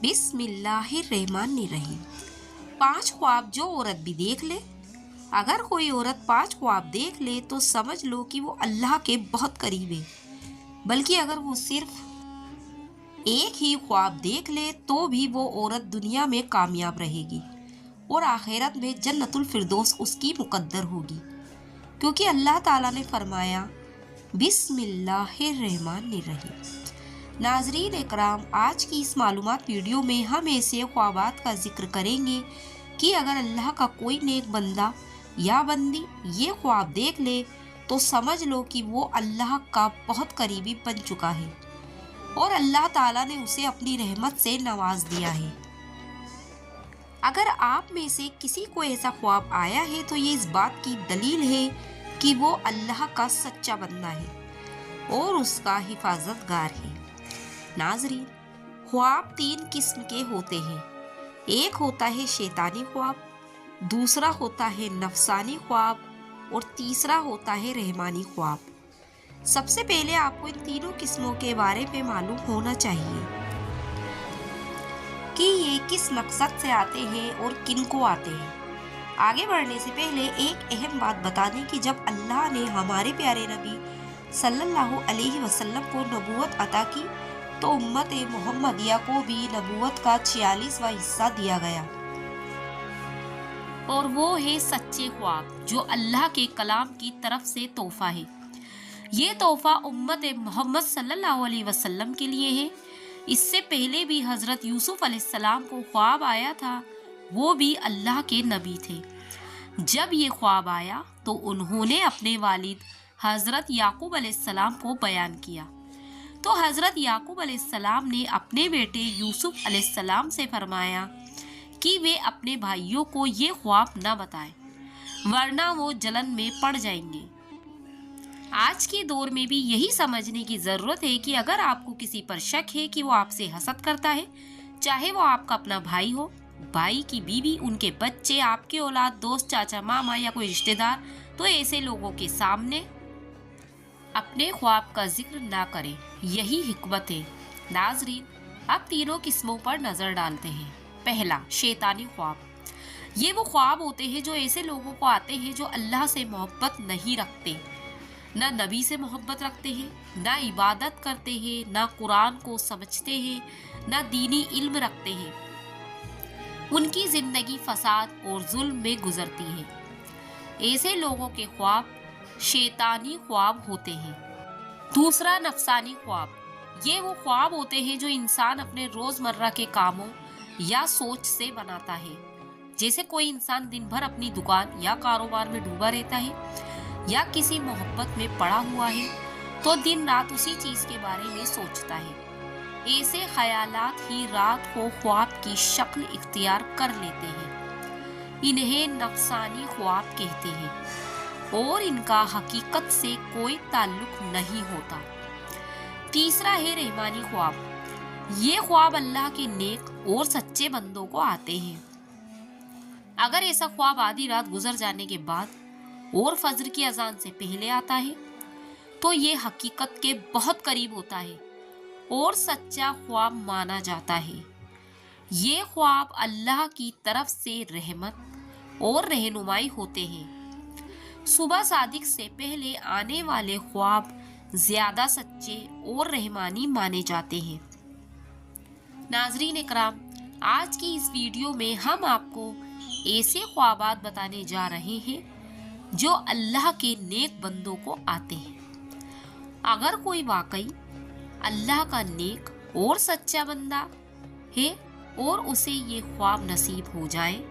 بسم اللہ الرحمن الرحیم۔ 5 خواب جو عورت بھی دیکھ لے، اگر کوئی عورت 5 خواب دیکھ لے تو سمجھ لو کہ وہ اللہ کے بہت قریب ہے، بلکہ اگر وہ صرف ایک ہی خواب دیکھ لے تو بھی وہ عورت دنیا میں کامیاب رہے گی اور آخرت میں جنت الفردوس اس کی مقدر ہوگی، کیونکہ اللہ تعالیٰ نے فرمایا بسم اللہ الرحمن الرحیم۔ ناظرین اکرام، آج کی اس معلومات ویڈیو میں ہم ایسے خوابات کا ذکر کریں گے کہ اگر اللہ کا کوئی نیک بندہ یا بندی یہ خواب دیکھ لے تو سمجھ لو کہ وہ اللہ کا بہت قریبی بن چکا ہے اور اللہ تعالیٰ نے اسے اپنی رحمت سے نواز دیا ہے۔ اگر آپ میں سے کسی کو ایسا خواب آیا ہے تو یہ اس بات کی دلیل ہے کہ وہ اللہ کا سچا بندہ ہے اور اس کا حفاظت گار ہے۔ ناظرین، خواب 3 قسم کے ہوتے ہیں۔ ایک ہوتا ہے شیطانی خواب، دوسرا ہوتا ہے نفسانی خواب اور تیسرا ہوتا ہے رحمانی خواب۔ سب سے پہلے آپ کو ان تینوں قسموں کے بارے میں معلوم ہونا چاہیے کہ یہ کس مقصد سے آتے ہیں اور کن کو آتے ہیں۔ آگے بڑھنے سے پہلے ایک اہم بات بتا دیں کہ جب اللہ نے ہمارے پیارے نبی صلی اللہ علیہ وسلم کو نبوت عطا کی تو امت محمدیہ کو بھی نبوت کا 46واں حصہ دیا گیا، اور وہ ہے سچے خواب جو اللہ کے کلام کی طرف سے تحفہ ہے۔ یہ تحفہ امت محمد صلی اللہ علیہ وسلم کے لیے ہے۔ اس سے پہلے بھی حضرت یوسف علیہ السلام کو خواب آیا تھا، وہ بھی اللہ کے نبی تھے۔ جب یہ خواب آیا تو انہوں نے اپنے والد حضرت یعقوب علیہ السلام کو بیان کیا، تو حضرت یعقوب علیہ السلام نے اپنے بیٹے یوسف علیہ السلام سے فرمایا کہ وہ اپنے بھائیوں کو یہ خواب نہ بتائیں ورنہ وہ جلن میں پڑ جائیں گے۔ آج کے دور میں بھی یہی سمجھنے کی ضرورت ہے کہ اگر آپ کو کسی پر شک ہے کہ وہ آپ سے حسد کرتا ہے، چاہے وہ آپ کا اپنا بھائی ہو، بھائی کی بیوی، ان کے بچے، آپ کے اولاد، دوست، چاچا، ماما یا کوئی رشتہ دار، تو ایسے لوگوں کے سامنے اپنے خواب کا ذکر نہ کریں۔ یہی حکمت ہے۔ ناظرین، اب تینوں قسموں پر نظر ڈالتے ہیں۔ پہلا، شیطانی خواب۔ یہ وہ خواب ہوتے ہیں جو ایسے لوگوں کو آتے ہیں جو اللہ سے محبت نہیں رکھتے، نہ نبی سے محبت رکھتے ہیں، نہ عبادت کرتے ہیں، نہ قرآن کو سمجھتے ہیں، نہ دینی علم رکھتے ہیں۔ ان کی زندگی فساد اور ظلم میں گزرتی ہے۔ ایسے لوگوں کے خواب شیطانی خواب ہوتے ہیں۔ دوسرا، نفسانی خواب۔ یہ وہ خواب ہوتے ہیں جو انسان اپنے روزمرہ کے کاموں یا سوچ سے بناتا ہے۔ جیسے کوئی انسان دن بھر اپنی دکان یا کاروبار میں ڈوبا رہتا ہے یا کسی محبت میں پڑا ہوا ہے تو دن رات اسی چیز کے بارے میں سوچتا ہے۔ ایسے خیالات ہی رات کو خواب کی شکل اختیار کر لیتے ہیں۔ انہیں نفسانی خواب کہتے ہیں اور ان کا حقیقت سے کوئی تعلق نہیں ہوتا۔ تیسرا ہے رحمانی خواب۔ یہ خواب اللہ کے نیک اور سچے بندوں کو آتے ہیں۔ اگر ایسا خواب آدھی رات گزر جانے کے بعد اور فجر کی اذان سے پہلے آتا ہے تو یہ حقیقت کے بہت قریب ہوتا ہے اور سچا خواب مانا جاتا ہے۔ یہ خواب اللہ کی طرف سے رحمت اور رہنمائی ہوتے ہیں۔ صبح صادق سے پہلے آنے والے خواب زیادہ سچے اور رحمانی مانے جاتے ہیں۔ ناظرین اکرام، آج کی اس ویڈیو میں ہم آپ کو ایسے خوابات بتانے جا رہے ہیں جو اللہ کے نیک بندوں کو آتے ہیں۔ اگر کوئی واقعی اللہ کا نیک اور سچا بندہ ہے اور اسے یہ خواب نصیب ہو جائے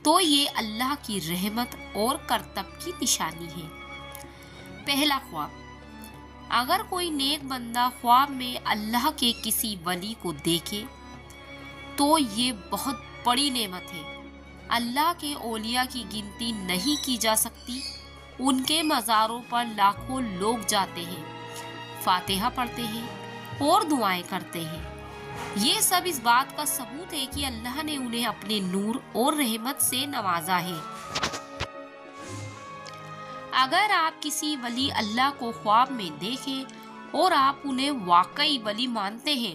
تو یہ اللہ کی رحمت اور کرتب کی نشانی ہے۔ پہلا خواب۔ اگر کوئی نیک بندہ خواب میں اللہ کے کسی ولی کو دیکھے تو یہ بہت بڑی نعمت ہے۔ اللہ کے اولیاء کی گنتی نہیں کی جا سکتی۔ ان کے مزاروں پر لاکھوں لوگ جاتے ہیں، فاتحہ پڑھتے ہیں اور دعائیں کرتے ہیں۔ یہ سب اس بات کا ثبوت ہے کہ اللہ نے انہیں اپنے نور اور رحمت سے نوازا ہے۔ اگر آپ کسی ولی اللہ کو خواب میں دیکھیں اور آپ انہیں واقعی ولی مانتے ہیں